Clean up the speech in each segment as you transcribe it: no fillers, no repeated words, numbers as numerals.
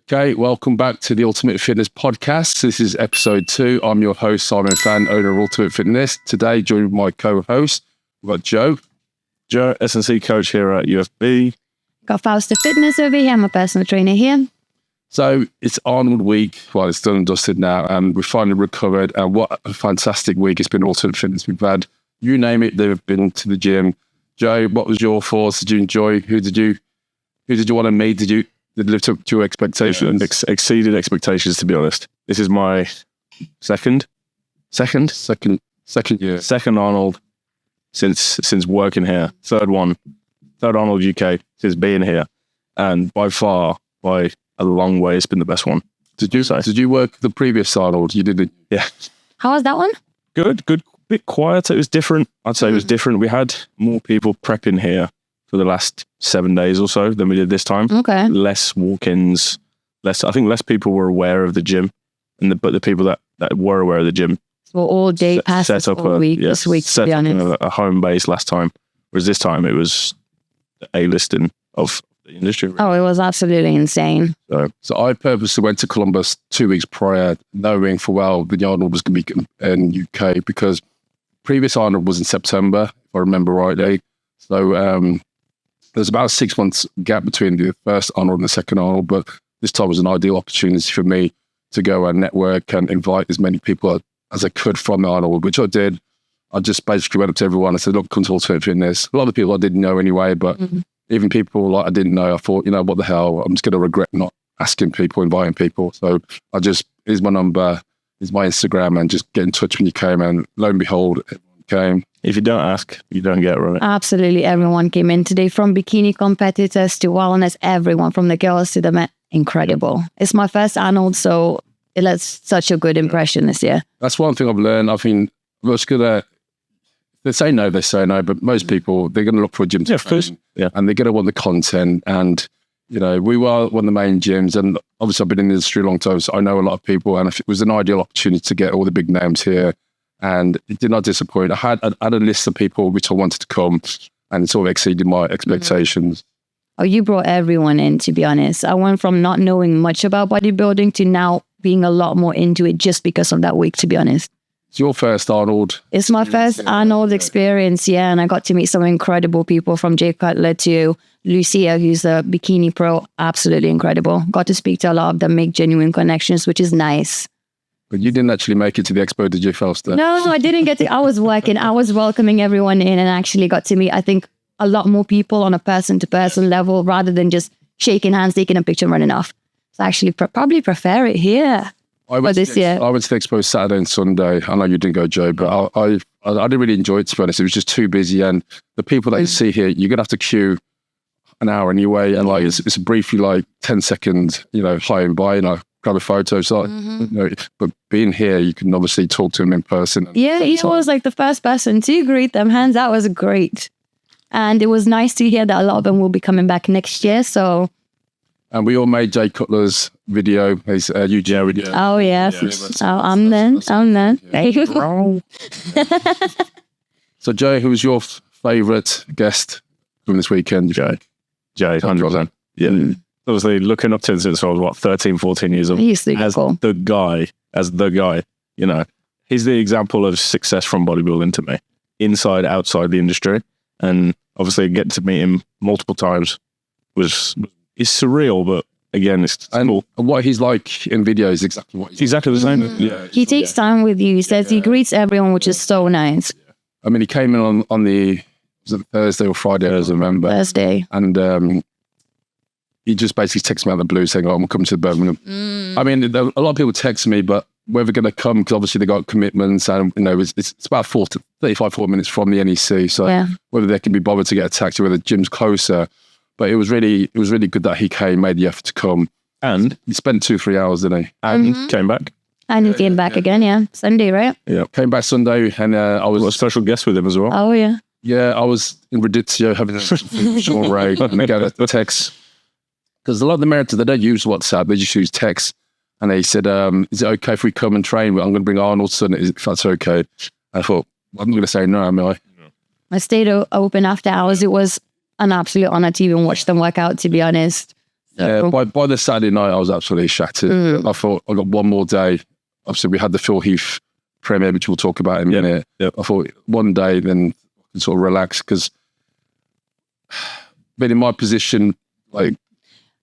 Okay, welcome back to the Ultimate Fitness Podcast. This is episode 2. I'm your host, Simon Fan, owner of Ultimate Fitness. Today, joined by my co-host, we've got Joe. Joe, S&C coach here at UFB. Got Fausta Fitness over here. I'm a personal trainer here. So it's Arnold week. Well, it's done and dusted now, and we've finally recovered. And what a fantastic week it's been, Ultimate Fitness. We've had, you name it, they've been to the gym. Joe, what was your thoughts? Did you enjoy? Who did you want to meet? Did it live up to your expectations? Exceeded expectations, to be honest. This is my second year. Second Arnold since working here. Third Arnold UK since being here. And by a long way, it's been the best one. Did you work the previous Arnold? You didn't? Yeah. How was that one? Good. Bit quieter. It was different. I'd say it was different. We had more people prepping here for the last 7 days or so than we did this time. Okay. Less walk-ins. I think less people were aware of the gym, but the people that were aware of the gym. So all day passes all week this week, to be honest. A home base last time, whereas this time it was the A-listing of the industry. Really. Oh, it was absolutely insane. So I purposely went to Columbus 2 weeks prior, knowing for well the Arnold was going to be in UK, because previous Arnold was in September, if I remember rightly. So there's about a 6 months gap between the first Arnold and the second Arnold, but this time was an ideal opportunity for me to go and network and invite as many people as I could from the Arnold, which I did. I just basically went up to everyone and said, look, come to Ultimate Fitness. A lot of people I didn't know anyway, but even people like I didn't know, I thought, what the hell, I'm just going to regret not asking people, inviting people. So here's my number, here's my Instagram, and just get in touch when you came, and lo and behold, everyone came. If you don't ask, you don't get, right? Absolutely. Everyone came in today, from bikini competitors to wellness, everyone, from the girls to the men. Incredible. It's my first Arnold, so it left such a good impression this year. That's one thing I've learned. I think they say no, but most people, they're going to look for a gym to train, and they're going to want the content. And, we were one of the main gyms, and obviously I've been in the industry a long time, so I know a lot of people, and it was an ideal opportunity to get all the big names here. And it did not disappoint. I had a list of people which I wanted to come, and it sort of exceeded my expectations. Oh, you brought everyone in, to be honest. I went from not knowing much about bodybuilding to now being a lot more into it just because of that week, to be honest. It's your first Arnold. It's my first Arnold experience, yeah. And I got to meet some incredible people, from Cutler to Lucia, who's a bikini pro. Absolutely incredible. Got to speak to a lot of them, make genuine connections, which is nice. But you didn't actually make it to the Expo, did you, Fausta? No, I didn't get to. I was working. I was welcoming everyone in, and actually got to meet, I think, a lot more people on a person-to-person level, rather than just shaking hands, taking a picture, and running off. So I actually probably prefer it here this year. I went to the Expo Saturday and Sunday. I know you didn't go, Joe, but I didn't really enjoy it, to be honest. It was just too busy, and the people that you see here, you're going to have to queue an hour anyway, and it's briefly 10 seconds, high and by, grab a photo. So, but being here, you can obviously talk to him in person. Yeah, he was the first person to greet them. Hands out was great. And it was nice to hear that a lot of them will be coming back next year. So, and we all made Jay Cutler's video, his UGR video. Oh, yes. I'm then. So, Jay, who was your favourite guest from this weekend? Jay, 100%. Yeah. Obviously, looking up to him since I was, 13, 14 years old. He's super cool. As the guy, he's the example of success from bodybuilding to me, inside, outside the industry. And obviously, getting to meet him multiple times is surreal, but again, it's cool. And what he's like in video is exactly what he's exactly the same. Yeah, he takes time with you. He says he greets everyone, which is so nice. I mean, he came in on the, was it Thursday or Friday, I remember. Thursday. And he just basically texted me out of the blue saying, I'm coming to Birmingham. I mean, a lot of people text me, but whether they're going to come, because obviously they got commitments, and it's about 40 minutes from the NEC, so whether they can be bothered to get a taxi, whether the gym's closer. But it was really good that he came, made the effort to come, and he spent 2-3 hours, didn't he? And came back. And he came back again, Sunday, right? Yeah, came back Sunday, and I was a special guest with him as well. Oh yeah. Yeah, I was in Radizio having a Shawn Ray, and I got a text, because a lot of the Americans, they don't use WhatsApp, they just use text. And they said, is it okay if we come and train? I'm going to bring Arnold son, if that's okay. I thought, I'm not going to say no, am I? I stayed open after hours. It was an absolute honor to even watch them work out, to be honest. Yeah, by the Saturday night, I was absolutely shattered. I thought I got one more day. Obviously, we had the Phil Heath premiere, which we'll talk about in a minute. Yep. I thought one day, then I can sort of relax, because being in my position, like...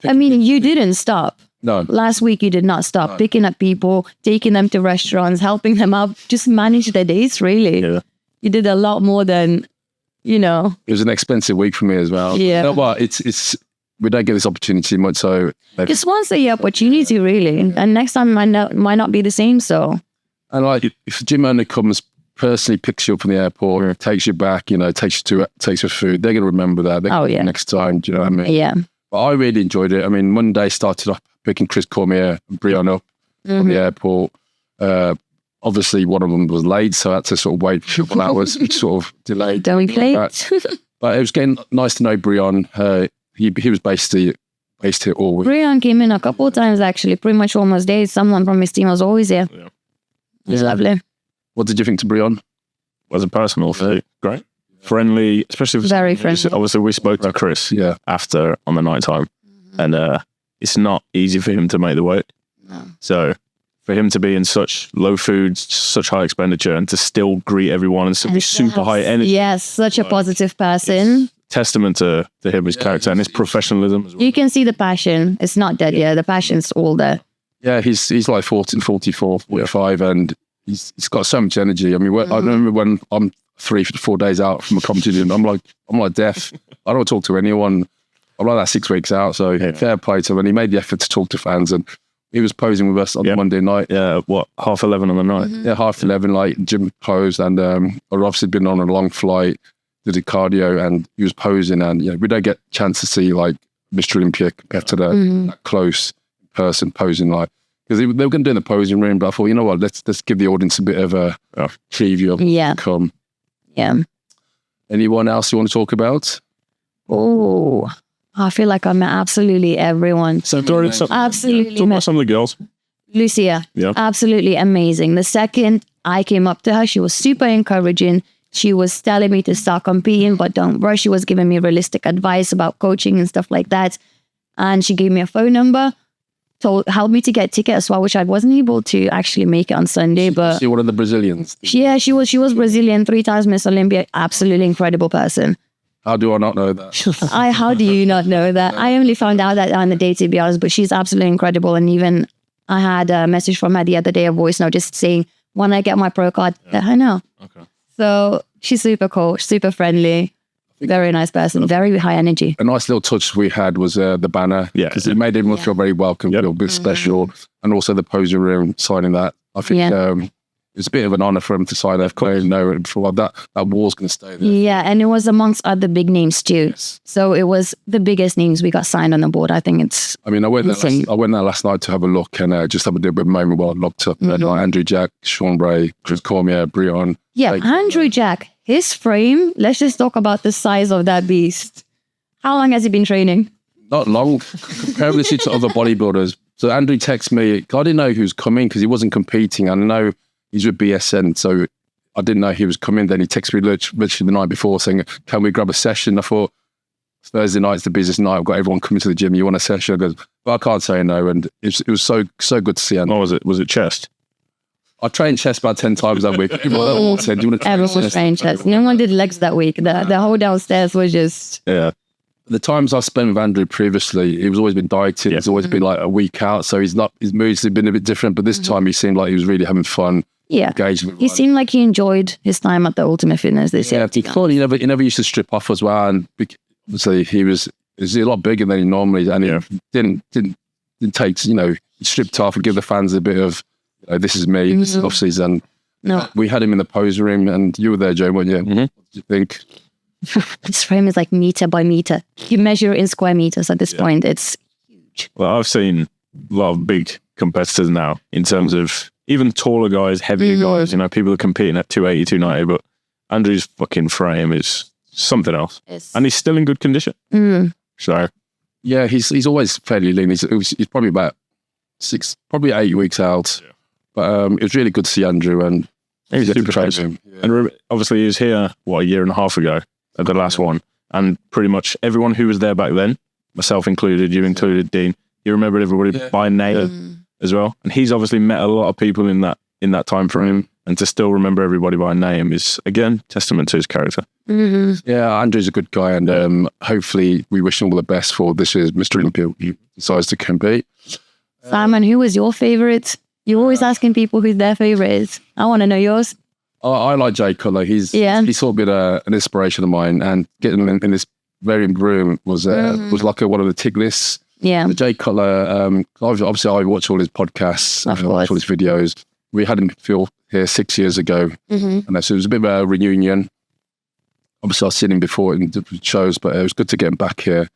I mean, you didn't stop. No. Last week, you did not stop picking up people, taking them to restaurants, helping them out, just manage their days, really. Yeah. You did a lot more than, It was an expensive week for me as well. Yeah. You know what? It's we don't get this opportunity much, so... Just once a year opportunity, really. And next time might not be the same, so... And like, if a gym owner comes, personally picks you up from the airport, takes you back, takes you for food, they're going to remember that. Next time, do you know what I mean? Yeah. But I really enjoyed it. I mean, Monday started off picking Chris Cormier and Breon up from the airport. Obviously, one of them was late, so I had to sort of wait a couple hours, which sort of delayed. Don't we play? But it was getting nice to know Breon. He was based here all week. Breon came in a couple of times, actually, pretty much almost days. Someone from his team was always here. Yeah. It's lovely. What did you think to Breon? Was a personal fit. Great. Friendly, especially for Very friendly. Obviously, we spoke to Chris after on the night time, and it's not easy for him to make the weight. No. So for him to be in such low food, such high expenditure, and to still greet everyone and still be super high energy. Yes, such a positive person. Testament to him, his character, and his professionalism as well. You can see the passion. It's not dead yet. The passion's all there. Yeah, he's like 44, 45, and he's got so much energy. I mean, I remember when I'm 3 to 4 days out from a competition, I'm like deaf. I don't talk to anyone. I'm like that 6 weeks out. So fair play to him. And he made the effort to talk to fans, and he was posing with us on Monday night. Yeah, 11:30 on the night? Yeah, 11:30, like gym closed, and I'd obviously been on a long flight, did a cardio, and he was posing, and we don't get a chance to see like Mr. Olympia competitor that close person posing, like, because they were going to do in the posing room, but I thought, you know what, let's give the audience a bit of a preview of what's to come. Yeah. Anyone else you want to talk about? Oh, I feel like I met absolutely everyone. So absolutely talk about some of the girls. Lucia, absolutely amazing. The second I came up to her, she was super encouraging. She was telling me to start competing, but don't rush. She was giving me realistic advice about coaching and stuff like that. And she gave me a phone number, helped me to get tickets as well, which I wasn't able to actually make it on Sunday. But she one of the Brazilians. Yeah, she was Brazilian, 3 times Miss Olympia. Absolutely incredible person. How do I not know that? How do you not know that? I only found out that on the day, to be honest, but she's absolutely incredible. And even I had a message from her the other day, a voice note, just saying, when I get my pro card, let her know. Okay. So she's super cool, super friendly, very nice person, very high energy. A nice little touch we had was the banner, because it made everyone feel very welcome, feel a bit special, and also the posing room signing that. I think it was a bit of an honour for him to sign that. No, before that wall's going to stay there. Yeah, and it was amongst other big names too. Yes. So it was the biggest names we got signed on the board. I think it's. I mean, I went there last night to have a look and just have a little bit of a moment while I looked up. Like Andrie Dieu, Shawn Ray, Chris Cormier, Breon. Yeah, Andrie Dieu, his frame. Let's just talk about the size of that beast. How long has he been training? Not long, comparatively to other bodybuilders. So Andrie texted me. I didn't know he was coming because he wasn't competing. I know. He's with BSN, so I didn't know he was coming. Then he texted me literally the night before saying, can we grab a session? I thought, Thursday night's the busiest night. I've got everyone coming to the gym. You want a session? I goes, but I can't say no. And it was so good to see him. What was it? Was it chest? I trained chest about 10 times that week. Everyone said, do you want to everyone was trained chest. No one did legs that week. The whole downstairs was just... Yeah. The times I've spent with Andrew previously, he's always been dieting. He's always been like a week out. So his moods have been a bit different. But this time he seemed like he was really having fun. Yeah, he seemed like he enjoyed his time at the Ultimate Fitness this year. Yeah, he never used to strip off as well, and obviously he was a lot bigger than he normally, and he didn't take, he stripped off and give the fans a bit of, this is me, this is off season. No, we had him in the pose room, and you were there, Joe, weren't you? What do you think? This frame is like meter by meter. You measure in square meters at this point. It's huge. Well, I've seen a lot of big competitors now in terms of even taller guys, heavier guys, people are competing at 280, 290, but Andrew's fucking frame is something else. And he's still in good condition. So, yeah, he's always fairly lean. He's probably about 8 weeks out. Yeah. But it was really good to see Andrew, and he's super trained him. Yeah. And obviously he was here, a year and a half ago at the last one. And pretty much everyone who was there back then myself included, you included, Dean. You remembered everybody by name as well. And he's obviously met a lot of people in that time frame. And to still remember everybody by name is, again, testament to his character. Yeah, Andrew's a good guy, and hopefully we wish him all the best for this year's Mr. Olympia. He decides to compete. Simon, who was your favourite? You're always asking people who their favourite is. I want to know yours. I like Jay Cutler. He's sort of been an inspiration of mine, and getting him in this very room was like one of the tick lists. Yeah. Jay Cutler, obviously I watch all his watch all his videos. We had him here 6 years ago, and so it was a bit of a reunion. Obviously I've seen him before in different shows, but it was good to get him back here.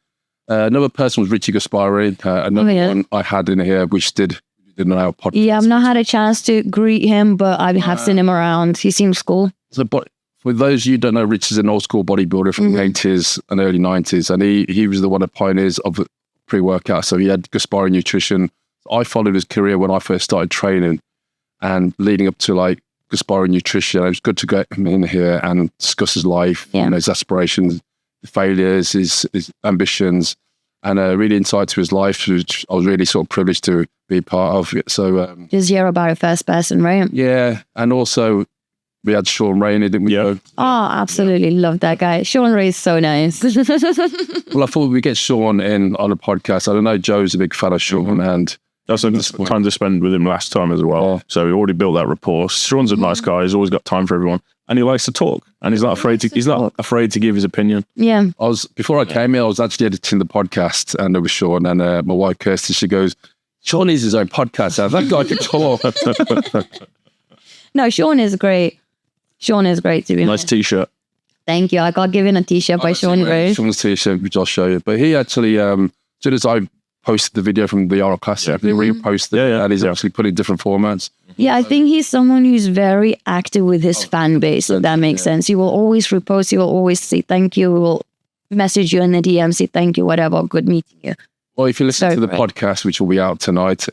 Another person was Richie Gaspari, another one I had in here, which did our podcast. Yeah, I've not had a chance to greet him, but I have seen him around. He seems cool. So, for those of you who don't know, Rich is an old school bodybuilder from the 80s and early 90s, and he was one of the pioneers of the pre-workout. So he had Gaspari Nutrition. I followed his career when I first started training, and leading up to like Gaspari Nutrition. It was good to get him in here and discuss his life, his aspirations, his failures, his ambitions, and really insight to his life, which I was really sort of privileged to be part of. So just hear about it first person, right? Yeah, and also we had Shawn Ray in it, didn't we? Oh, absolutely love that guy. Shawn Ray is so nice. Well, I thought we'd get Shawn in on a podcast. I don't know, Joe's a big fan of Shawn, and that's time to spend with him last time as well. Yeah. So we already built that rapport. Shawn's a nice guy. He's always got time for everyone, and he likes to talk. And he's not afraid to. He's not afraid to give his opinion. Yeah. Before I came here, I was actually editing the podcast, and there was Shawn, and my wife Kirsty. She goes, "Shawn needs his own podcast. That guy can talk." No, Shawn is great. Shawn is great to be honest. Nice t-shirt. Thank you. I got given a t-shirt by Shawn Ray. Shawn's t-shirt, which I'll show you. But he actually, as soon as I posted the video from the Arnold Classic, they reposted it, and he's actually put it in different formats. Yeah, I think he's someone who's very active with his fan base, if that makes sense. He will always repost, he will always say thank you, he will message you in the DM, say thank you, whatever, good meeting you. Well, if you listen to the podcast, which will be out tonight,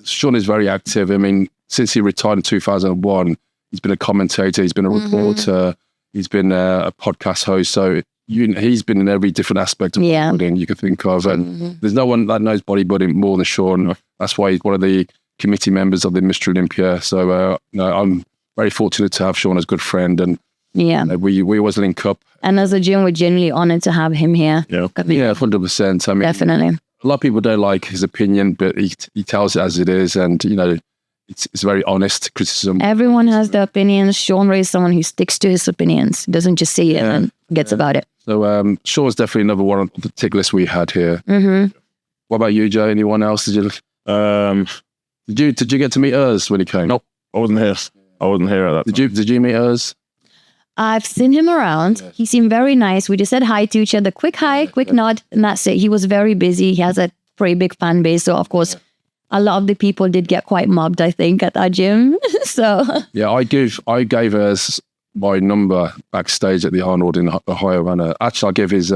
Shawn is very active. I mean, since he retired in 2001, he's been a commentator, he's been a reporter, he's been a podcast host. So he's been in every different aspect of bodybuilding you can think of. And there's no one that knows bodybuilding more than Shawn. That's why he's one of the committee members of the Mr. Olympia. So I'm very fortunate to have Shawn as a good friend. And we always link up. And as a gym, we're genuinely honored to have him here. Yeah, 100%. I mean, definitely. A lot of people don't like his opinion, but he tells it as it is. And, it's very honest criticism. Everyone has their opinions. Shawn Ray is someone who sticks to his opinions, doesn't just say it and forgets about it. So Shawn's definitely another one on the tick list we had here. What about you, Joe? Anyone else? Did you get to meet Urs when he came? Nope, I wasn't here. I wasn't here at that time. Did you meet Urs? I've seen him around. He seemed very nice. We just said hi to each other. Quick hi, quick nod, and that's it. He was very busy. He has a pretty big fan base, so of course. A lot of the people did get quite mobbed, I think, at that gym. So yeah, I gave us my number backstage at the Arnold in Ohio, and actually I gave his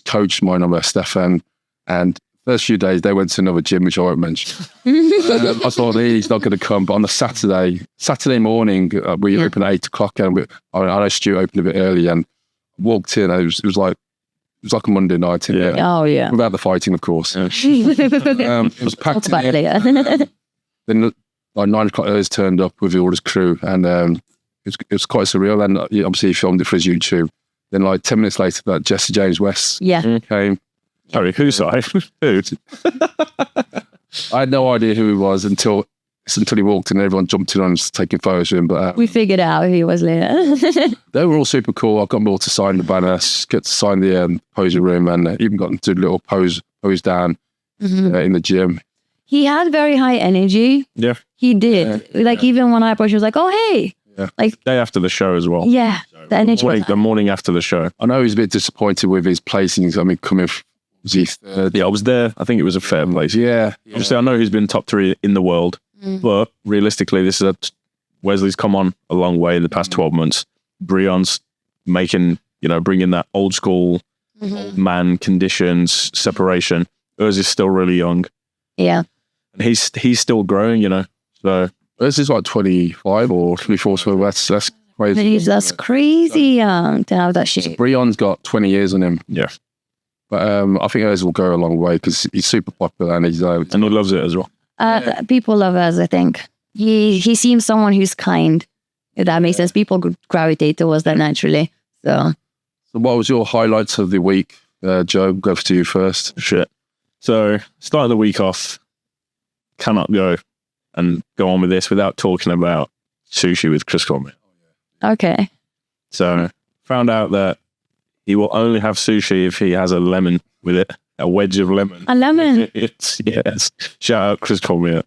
coach my number, Stefan. And first few days they went to another gym, which I won't mention. I thought he's not going to come. But on the Saturday morning, we opened at 8:00, and I know Stu opened a bit early, and walked in. And it was like a Monday night. Oh, yeah. Without the fighting, of course. It was packed. Then like 9:00, Urs turned up with all his crew, and it was quite surreal. And obviously he filmed it for his YouTube. Then like 10 minutes later, that Jesse James West came. Sorry, who's side? Who? I had no idea who he was until he walked in and everyone jumped in on and was taking photos of him. But we figured out who he was later. They were all super cool. I got them all to sign the banner, get to sign the posing room, and even got them to do a little pose down in the gym. He had very high energy. Yeah. He did. Even when I approached, he was like, oh, hey. Yeah. Like day after the show as well. Yeah. The energy. The morning after the show. I know he was a bit disappointed with his placings. I mean, coming was he third? Yeah, I was there. I think it was a fair place. Yeah. Obviously, I know he's been top 3 in the world. But realistically, Wesley's come on a long way in the past 12 months. Breon's bringing that old school, old man conditions, separation. Urs is still really young. Yeah. And he's still growing, So Urs is like 25 or 24, so that's crazy. That's crazy young to have that shape. Breon's got 20 years on him. Yeah. But I think ours will go a long way because he's super popular and he's And he loves it as well. People love us, I think. He seems someone who's kind, if that makes sense. People gravitate towards that naturally. So what was your highlights of the week, Joe? Go to you first. Shit. So starting the week off, cannot go and go on with this without talking about sushi with Chris Cormier. okay. So found out that he will only have sushi if he has a lemon with it, a wedge of lemon. A lemon. Yes. Shout out Chris Cormier.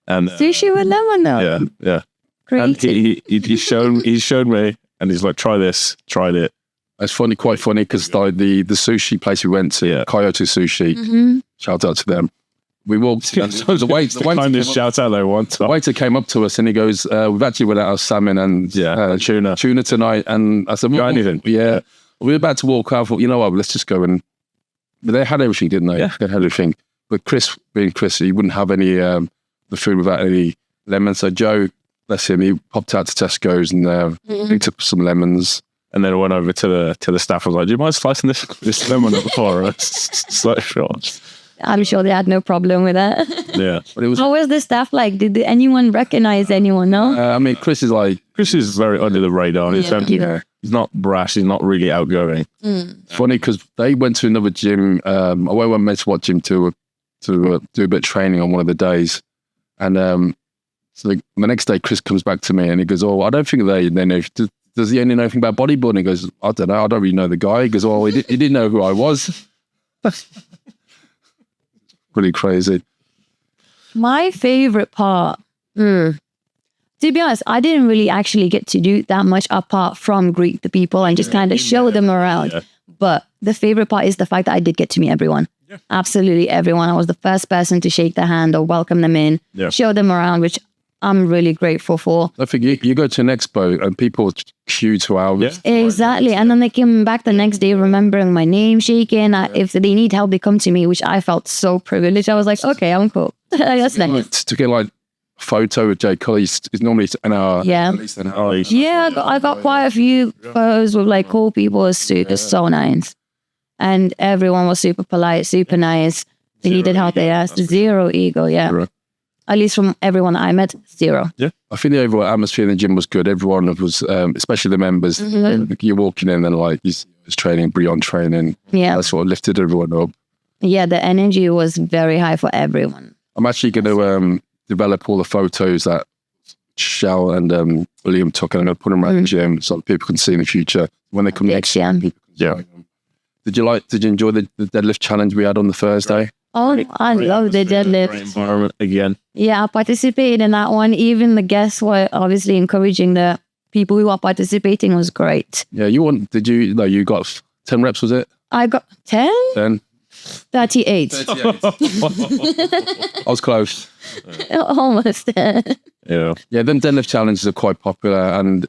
And Sushi with lemon though. Yeah. Great. And he's shown me, and he's like, try this, tried it. It's funny, quite funny, because the sushi place we went to, Kyoto Sushi, shout out to them. We walked, and so the waiter came up to us and he goes, we've actually run out of salmon and tuna tonight. And I said, got anything? Yeah. We were about to walk out. I thought, you know what, let's just go. And but they had everything, didn't they? Yeah. They had everything. But Chris, being Chris, he wouldn't have any the food without any lemon. So Joe, bless him, he popped out to Tesco's and picked up some lemons. And then I went over to the staff. I was like, "Do you mind slicing this lemon up for us?" Like, sure. I'm sure they had no problem with that. Yeah. But it was. How was the staff like? Did anyone recognize anyone? No. I mean, Chris is very under the radar. He's not brash. He's not really outgoing. Funny because they went to another gym. I went meant to watch him to do a bit of training on one of the days, and so the next day Chris comes back to me and he goes, "Oh, I don't think they know. Does he only know anything about bodybuilding?" He goes, "I don't know. I don't really know the guy." He goes, "Oh, he didn't know who I was." Pretty crazy. My favorite part. To be honest, I didn't really actually get to do that much apart from greet the people and just kind of show them around. Yeah. But the favorite part is the fact that I did get to meet everyone. Yeah. Absolutely everyone. I was the first person to shake their hand or welcome them in, show them around, which I'm really grateful for. I think you go to an expo and people queue 2 hours. Yeah. Exactly. And then they came back the next day remembering my name, shaking. If they need help, they come to me, which I felt so privileged. I was like, okay, I'm cool. That's nice. To get like a photo with Jay Cutler is normally an hour. Yeah. At least an hour. Yeah, I got quite a few photos with like cool people. It's so nice. And everyone was super polite, super nice. They needed help. They asked. Zero ego, Zero. At least from everyone I met, zero. Yeah, I think the overall atmosphere in the gym was good. Everyone was, especially the members. You're walking in and like he's training, Breon training. Yeah, that sort of lifted everyone up. Yeah, the energy was very high for everyone. I'm actually going to develop all the photos that Shell and William took, and I'm going to put them around the gym so that people can see in the future when they come next year. Yeah. Did you enjoy the deadlift challenge we had on the Thursday? Oh, I love the deadlift. Environment again. Yeah, I participated in that one. Even the guests were obviously encouraging the people who are participating. Was great. Yeah, you got 10 reps, was it? I got 10? 10. 38. I was close. Almost there. Yeah. Yeah, them deadlift challenges are quite popular. And I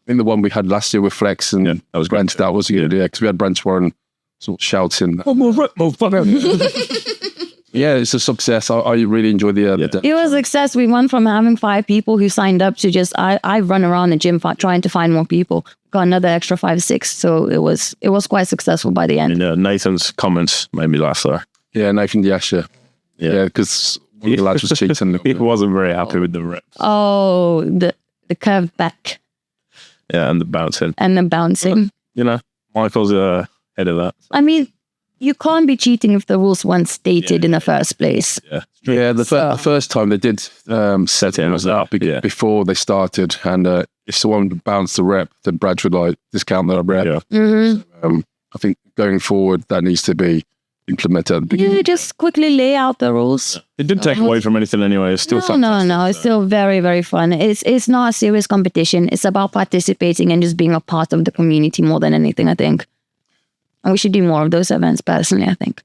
think the one we had last year with Flex and that was Brent, that was good. Yeah, because we had Brent Warren sort of shouting. Oh, more rep, Yeah, it's a success. I really enjoyed the It was a success. We went from having 5 people who signed up to just I run around the gym trying to find more people. Got another extra 5, 6. So it was quite successful by the end. And Nathan's comments made me laugh there. Yeah, Nathan Dieu. Yeah, because one of the lads was cheating. He wasn't very happy with the reps. Oh, the curved back. Yeah, and the bouncing. And the bouncing. Michael's head of that. I mean, you can't be cheating if the rules weren't stated in the first place. Yeah, the first time they did set it up before they started, and if someone bounced the rep, then Brad would like discount that rep. Yeah. Mm-hmm. I think going forward, that needs to be implemented. You just quickly lay out the rules. It didn't take away from anything anyway. It's still fun. No. It's still very, very fun. It's not a serious competition. It's about participating and just being a part of the community more than anything, I think. And we should do more of those events, personally, I think.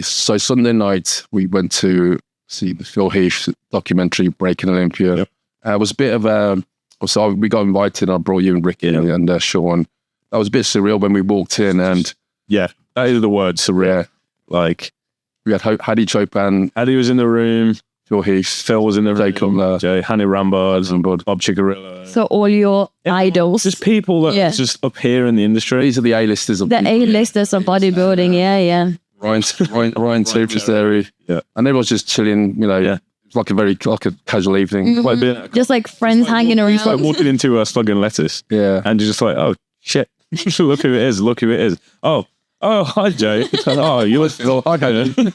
Sunday night, we went to see the Phil Heath documentary, Breaking Olympia. Yep. It was a bit of so we got invited, I brought you and Ricky and Shawn. That was a bit surreal when we walked in, and yeah, that is the word, surreal. Yeah. Like, we had Hadi Chopin. Hadi was in the room. Phil Heath. Phil was in the Cutler. Jay, Hanny Rambard, Bob Chicarillo. So all your idols. Just people that just up here in the industry. These are the A-listers of The A-listers of bodybuilding, yeah. Ryan Tube was there. Yeah. And everyone's just chilling, you know. Yeah. It's like a casual evening. Quite a bit. Just like friends hanging around. It's like walking into a Slug and Lettuce. Yeah. And you're just like, oh, shit. Look who it is. Look who it is. Oh, hi, Jay. Oh, you look Phil. Okay then.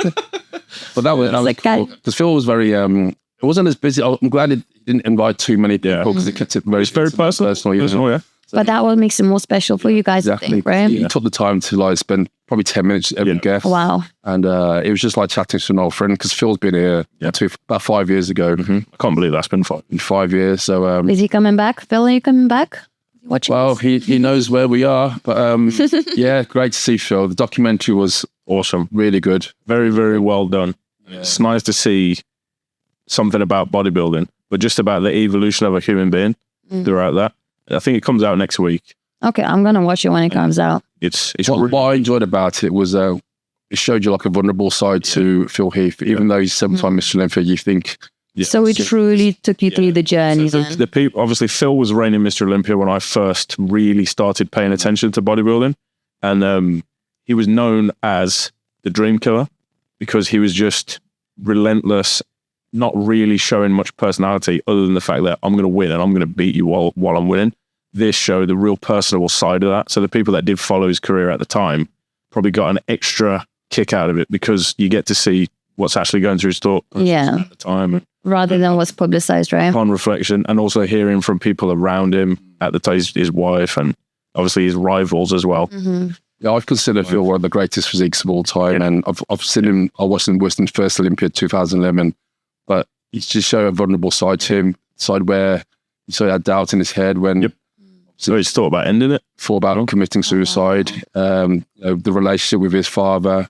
But that was like cool. Because Phil was very, it wasn't as busy. I'm glad it didn't invite too many people because it kept it very, very personal. Yeah. But that what makes it more special for you guys, Exactly. I think, right? He took the time to like spend probably 10 minutes every guest. Wow. And it was just like chatting to an old friend because Phil's been here about 5 years ago. I can't believe that's been 5 years. So is he coming back? Phil, are you coming back? Watching well, he knows where we are. But yeah, great to see Phil. The documentary was awesome. Really good. Very, very well done. Yeah. It's nice to see something about bodybuilding, but just about the evolution of a human being throughout that. I think it comes out next week. Okay, I'm gonna watch it when it comes out. It's what I enjoyed about it was it showed you like a vulnerable side to Phil Heath, even though he's 7-time Mr. Olympia. You think so it truly took you through the journey. So the people, obviously, Phil was reigning Mr. Olympia when I first really started paying attention to bodybuilding, and he was known as the Dream Killer because he was just relentless, not really showing much personality other than the fact that I'm going to win and I'm going to beat you while I'm winning. This showed the real personable side of that. So the people that did follow his career at the time probably got an extra kick out of it because you get to see what's actually going through his thought at the time. Rather than what's publicized, right? On reflection, and also hearing from people around him at the time, his wife and obviously his rivals as well. Yeah, I've considered Phil one of the greatest physiques of all time, and I've seen him. I watched him Western's first Olympia 2011, but he just showed a vulnerable side to him, side where he sort of had doubt in his head when so he's thought about ending it, thought about committing suicide, the relationship with his father,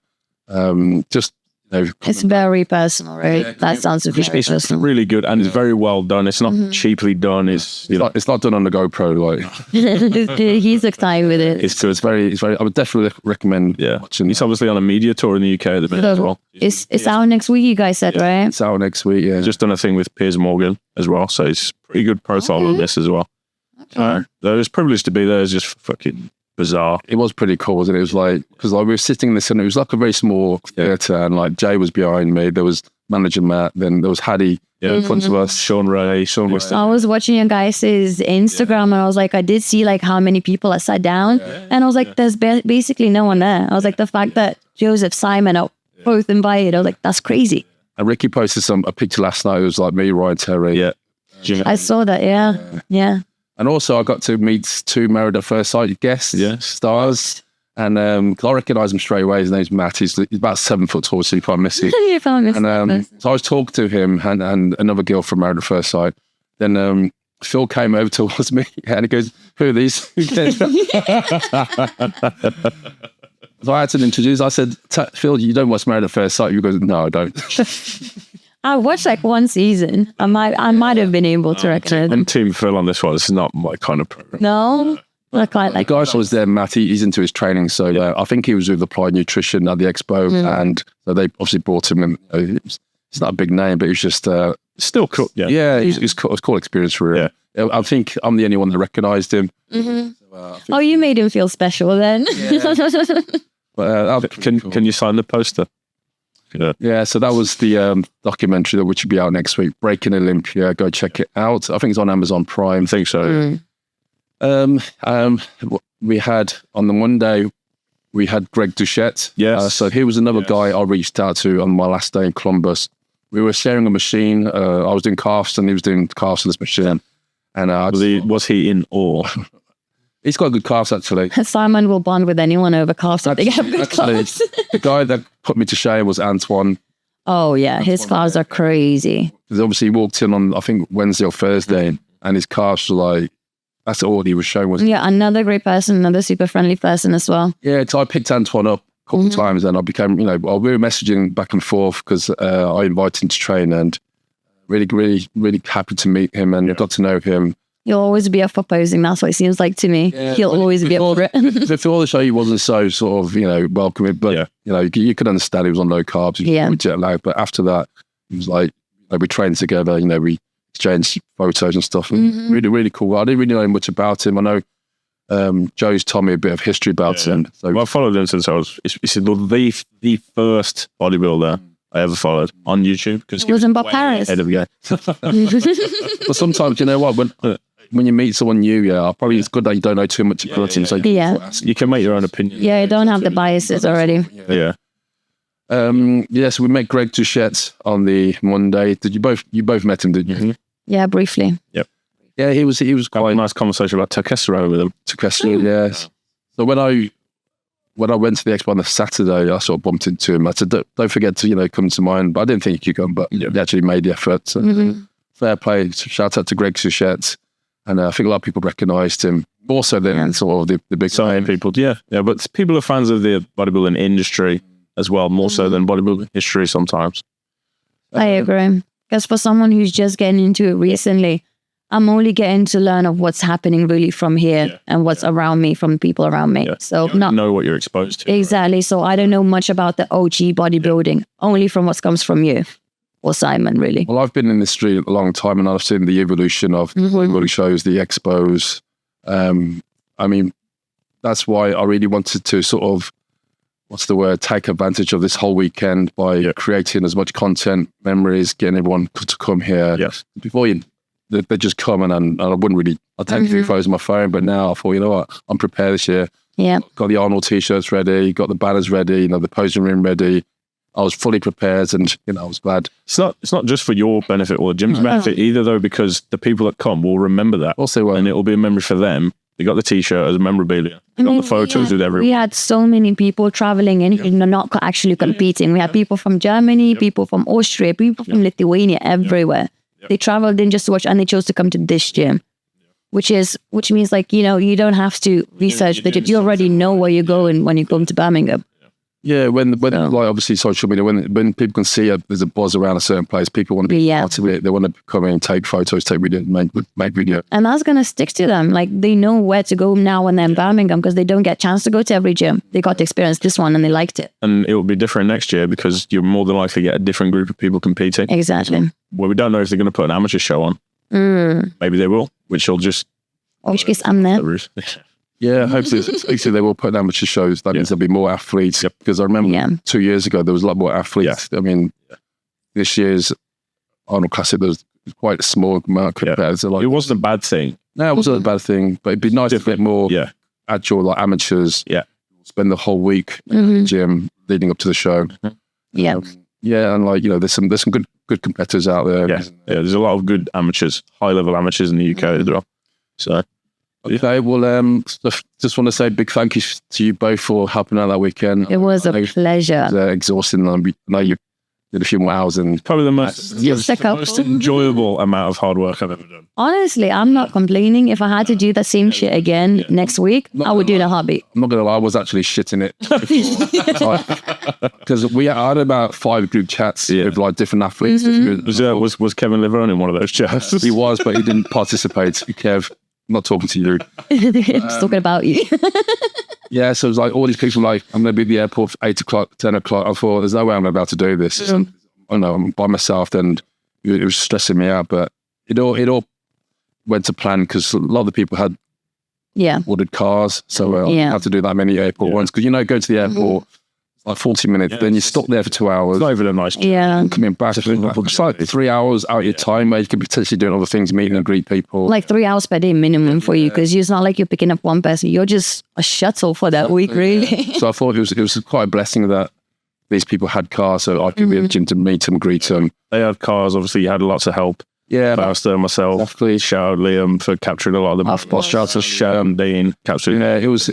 just. It's very personal, right? That sounds very personal. It's really good and it's very well done. It's not cheaply done. It's not done on the GoPro. Like he's excited with it. It's good. It's very. I would definitely recommend watching. He's obviously on a media tour in the UK at the minute as well. It's out next week. You guys said right? It's out next week. Yeah, he's just done a thing with Piers Morgan as well, so it's pretty good profile on this as well. Okay. It's privileged to be there. It's just fucking bizarre. It was pretty cool, wasn't it? It was like, because like we were sitting in the cinema, it was like a very small theatre, and like Jay was behind me, there was manager Matt, then there was Hattie in front of us, Shawn Ray, I was watching your guys' Instagram and I was like, I did see like how many people had sat down and I was like, there's basically no one there. I was like, the fact that Joseph, Simon are both invited, I was like, that's crazy. And Ricky posted a picture last night. It was like me, Ryan Terry. I saw that. Yeah. And also, I got to meet 2 Married at First Sight guests, stars. And I recognise him straight away. His name's Matt. He's about 7 foot tall, so you can't miss him. You can't miss him. So I was talking to him and another girl from Married at First Sight. Then Phil came over towards me and he goes, "Who are these?" So I had to introduce. I said, "Phil, you don't watch Married at First Sight?" You go, "No, I don't." I watched like one season. I might have been able to recognize. And Team Phil on this one. This is not my kind of program. No, the guy I was there, Matt. He's into his training, so I think he was with Applied Nutrition at the Expo, and so they obviously brought him in. It's not a big name, but he's just still cool. It's cool experience for him. Yeah. I think I'm the only one that recognised him. So, you made him feel special then. But can you sign the poster? Yeah, so that was the documentary which will be out next week. Breaking Olympia, go check it out. I think it's on Amazon Prime. I think so. We had on the Monday, we had Greg Duchette. Yes. So he was another guy I reached out to on my last day in Columbus. We were sharing a machine. I was doing calves and he was doing calves on this machine. And was he in awe? He's got good calves, actually. Simon will bond with anyone over calves if they have good calves. The guy that put me to shame was Antoine. Oh, yeah. His calves are crazy. Because obviously he walked in on, I think, Wednesday or Thursday, and his calves were like, that's all he was showing. Another great person, another super friendly person as well. Yeah, so I picked Antoine up a couple of times, and I became, we were messaging back and forth because I invited him to train, and really, really, really happy to meet him and got to know him. He'll always be up for posing. That's what it seems like to me. Yeah, he'll always be up for it. Before the show, he wasn't so sort of, welcoming. But, you could understand he was on low carbs. He was jet lagged. But after that, he was like, we trained together. You know, we exchanged photos and stuff. Really, really cool. I didn't really know much about him. I know Joe's told me a bit of history about him. So well, I followed him since I was. It's the first bodybuilder I ever followed on YouTube because It was in Paris. Head of the game. but sometimes, you know what, when you meet someone new, probably it's good that you don't know too much about him. So You can make your own opinion. Yeah, you don't have the biases already. Yeah. So we met Greg Touchette on the Monday. Did you both met him, did you? Yeah, briefly. Yep. Yeah, he was Quite a nice conversation about testosterone with him. yes. So when I went to the Expo on the Saturday, I sort of bumped into him. I said, don't forget to, come to mine. But I didn't think he could come, but he actually made the effort. So fair play. Shout out to Greg Touchette. And I think a lot of people recognised him more so than sort of the big Some people, yeah. But people are fans of the bodybuilding industry as well, more so than bodybuilding history sometimes. I agree. Because for someone who's just getting into it recently, I'm only getting to learn of what's happening really from here and what's around me, from people around me. Yeah. So you don't know what you're exposed to. Exactly. Right? So I don't know much about the OG bodybuilding, only from what comes from you or Simon, really. Well, I've been in this industry a long time and I've seen the evolution of bodybuilding shows, the expos. I mean, that's why I really wanted to sort of, take advantage of this whole weekend by creating as much content, memories, getting everyone to come here. Yes. Before they just come and I wouldn't really, I'd take a few photos on my phone, but now I thought, you know what, I'm prepared this year. Yeah. Got the Arnold t-shirts ready, got the banners ready, the posing room ready. I was fully prepared and, I was glad. It's not just for your benefit or the gym's benefit either, though, because the people that come will remember that. Also, and it will be a memory for them. They got the t-shirt as memorabilia. They got the photos with everyone. We had so many people traveling in, not actually competing. We had people from Germany, people from Austria, people from Lithuania, everywhere. They traveled in just to watch, and they chose to come to this gym, which means you don't have to research the gym. You already know where you're going when you come to Birmingham. Yeah, when obviously social media, when people can see there's a buzz around a certain place, people want to be part of it. They want to come in, take photos, take video, make video. And that's going to stick to them. Like, they know where to go now when they're in Birmingham because they don't get a chance to go to every gym. They got to experience this one and they liked it. And it will be different next year because you're more than likely to get a different group of people competing. Exactly. Well, we don't know if they're going to put an amateur show on. Maybe they will, which will just... In which case, I'm there. Yeah, hopefully they will put amateur shows. That means there'll be more athletes. Because I remember 2 years ago, there was a lot more athletes. I mean, this year's Arnold Classic, there was quite a small amount compared to it wasn't a bad thing. No, it wasn't a bad thing, but it'd be nice to get more actual amateurs. Yeah. Spend the whole week in the gym leading up to the show. Yeah. And there's some good competitors out there. Yeah, there's a lot of good amateurs, high-level amateurs in the UK as well. So... Okay, well, just want to say a big thank you to you both for helping out that weekend. It was a pleasure. It was exhausting. I know you did a few more hours. And probably the most enjoyable amount of hard work I've ever done. Honestly, I'm not complaining. If I had to do the same shit again next week, I would do the hobby. I'm not going to lie, I was actually shitting it. Because I had about 5 group chats with different athletes. Was Kevin Liverone in one of those chats? He was, but he didn't participate. Kev, I'm not talking to you. I'm just talking about you. Yeah, so it was all these people I'm going to be at the airport for 8 o'clock, 10 o'clock. I thought, there's no way I'm about to do this. I know I'm by myself, and it was stressing me out. But it all went to plan because a lot of the people had ordered cars. So I had to do that many airport ones. Because, go to the airport, it's 40 minutes, then you're stuck there for 2 hours. It's not even a nice job. Yeah. Coming back, it's 3 hours out of your time where you could potentially doing other things, meeting and greet people. 3 hours per day minimum for you, because it's not like you're picking up one person. You're just a shuttle for that week, really. So I thought it was quite a blessing that these people had cars, so I could be at the gym to meet them, greet them. They had cars, obviously. You had lots of help. Yeah, Fausto, myself, exactly. Shout out Liam for capturing a lot of the Half-boss. Shout out to Dean capturing. Yeah, it was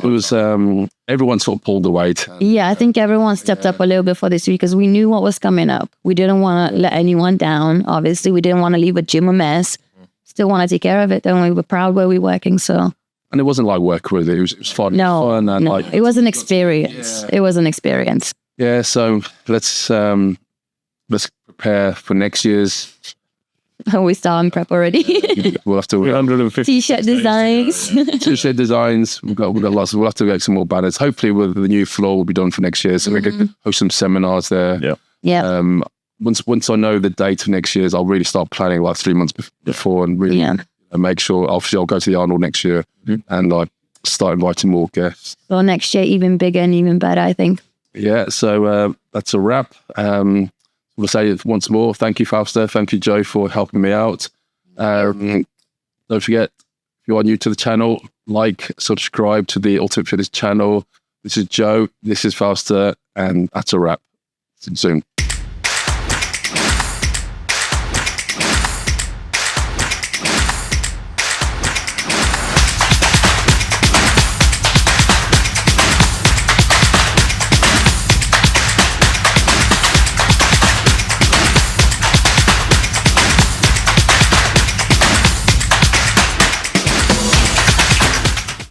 everyone sort of pulled the weight. Yeah, I think everyone stepped up a little bit for this week because we knew what was coming up. We didn't want to let anyone down. Obviously, we didn't want to leave a gym a mess. Still want to take care of it, don't we? We're proud where we're working, so. And it wasn't like work with it. It was fun. No, fun and it was an experience. Yeah. It was an experience. Yeah, so let's prepare for next year's. We start prep already. We'll have to 150 t-shirt designs. T-shirt designs. We've got lots. We'll have to get some more banners. Hopefully, with the new floor will be done for next year, so we can host some seminars there. Yeah. once I know the date of next year's, I'll really start planning like 3 months before and really make sure. Obviously, I'll go to the Arnold next year and like start inviting more guests. So next year, even bigger and even better, I think. Yeah, so that's a wrap. We'll say it once more. Thank you, Fausta. Thank you, Joe, for helping me out. Don't forget, if you are new to the channel, like, subscribe to the Ultimate Fitness channel. This is Joe. This is Fausta, and that's a wrap. See you soon.